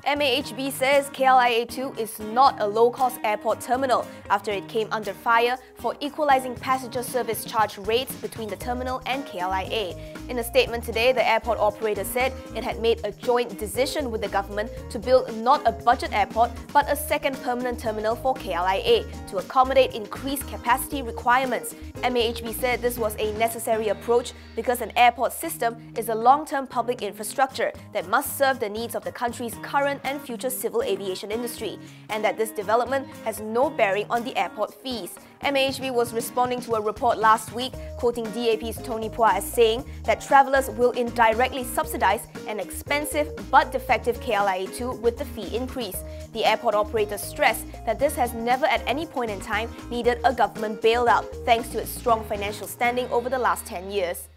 MAHB says KLIA2 is not a low-cost airport terminal after it came under fire for equalizing passenger service charge rates between the terminal and KLIA. In a statement today, the airport operator said it had made a joint decision with the government to build not a budget airport but a second permanent terminal for KLIA to accommodate increased capacity requirements. MAHB said this was a necessary approach because an airport system is a long-term public infrastructure that must serve the needs of the country's current and future civil aviation industry, and that this development has no bearing on the airport fees. MAHB was responding to a report last week, quoting DAP's Tony Phua as saying that travellers will indirectly subsidise an expensive but defective KLIA2 with the fee increase. The airport operator stressed that this has never at any point in time needed a government bailout, thanks to its strong financial standing over the last 10 years.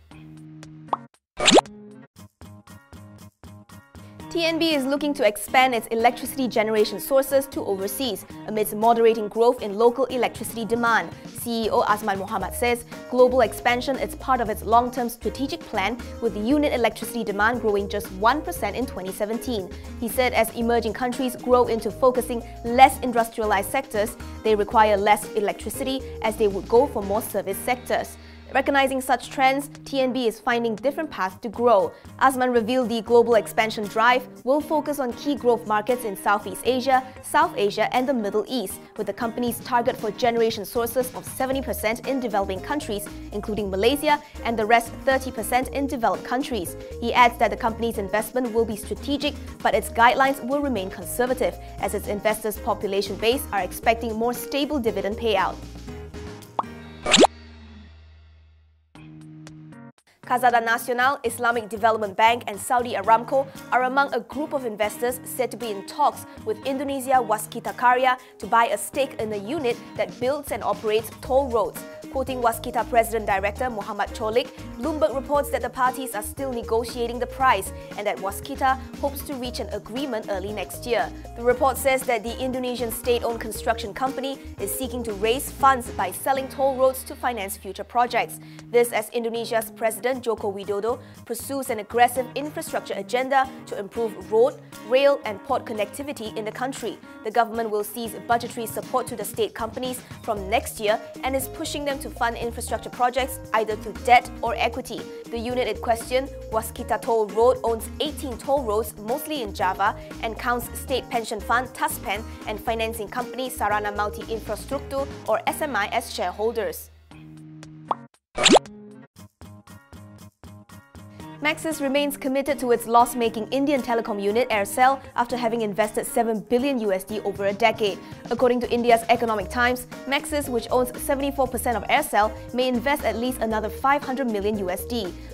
TNB is looking to expand its electricity generation sources to overseas amidst moderating growth in local electricity demand. CEO Azman Mohamad says global expansion is part of its long-term strategic plan, with the unit electricity demand growing just 1% in 2017. He said as emerging countries grow into focusing less industrialized sectors, they require less electricity as they would go for more service sectors. Recognizing such trends, TNB is finding different paths to grow. Azman revealed the global expansion drive will focus on key growth markets in Southeast Asia, South Asia and the Middle East, with the company's target for generation sources of 70% in developing countries, including Malaysia, and the rest 30% in developed countries. He adds that the company's investment will be strategic, but its guidelines will remain conservative, as its investors' population base are expecting more stable dividend payout. Khazanah Nasional, Islamic Development Bank and Saudi Aramco are among a group of investors said to be in talks with Indonesia Waskita Karya to buy a stake in a unit that builds and operates toll roads. Quoting Waskita President Director Muhammad Cholik, Bloomberg reports that the parties are still negotiating the price and that Waskita hopes to reach an agreement early next year. The report says that the Indonesian state-owned construction company is seeking to raise funds by selling toll roads to finance future projects. This as Indonesia's President Joko Widodo pursues an aggressive infrastructure agenda to improve road, rail and port connectivity in the country. The government will cease budgetary support to the state companies from next year and is pushing them to fund infrastructure projects either through debt or equity. The unit in question, Waskita Toll Road, owns 18 toll roads, mostly in Java, and counts state pension fund Taspen and financing company Sarana Multi Infrastructure or SMI as shareholders. Maxis remains committed to its loss-making Indian telecom unit Aircel after having invested $7 billion over a decade. According to India's Economic Times, Maxis, which owns 74% of Aircel, may invest at least another $500 million,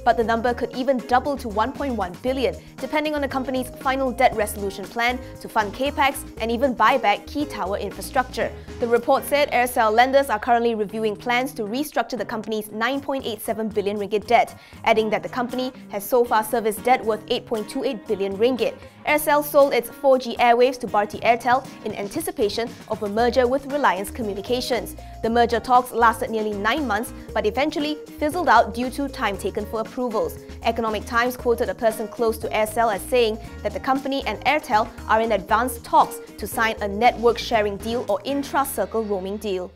but the number could even double to $1.1 billion, depending on the company's final debt resolution plan to fund capex and even buy back key tower infrastructure. The report said Aircel lenders are currently reviewing plans to restructure the company's 9.87 billion ringgit debt, adding that the company has so far serviced debt worth 8.28 billion ringgit. Aircel sold its 4G airwaves to Bharti Airtel in anticipation of a merger with Reliance Communications. The merger talks lasted nearly 9 months but eventually fizzled out due to time taken for approvals. Economic Times quoted a person close to Aircel as saying that the company and Airtel are in advanced talks to sign a network sharing deal or intra-circle roaming deal.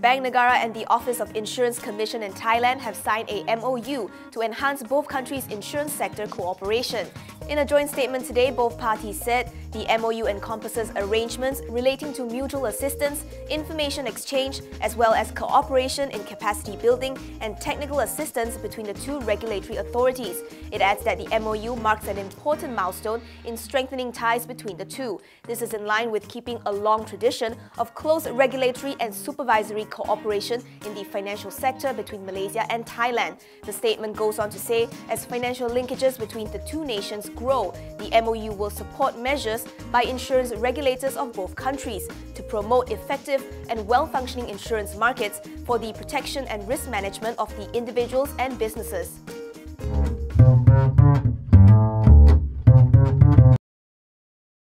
Bank Negara and the Office of Insurance Commission in Thailand have signed a MOU to enhance both countries' insurance sector cooperation. In a joint statement today, both parties said the MOU encompasses arrangements relating to mutual assistance, information exchange, as well as cooperation in capacity building and technical assistance between the two regulatory authorities. It adds that the MOU marks an important milestone in strengthening ties between the two. This is in line with keeping a long tradition of close regulatory and supervisory cooperation in the financial sector between Malaysia and Thailand. The statement goes on to say, as financial linkages between the two nations grow, the MOU will support measures by insurance regulators of both countries to promote effective and well-functioning insurance markets for the protection and risk management of the individuals and businesses.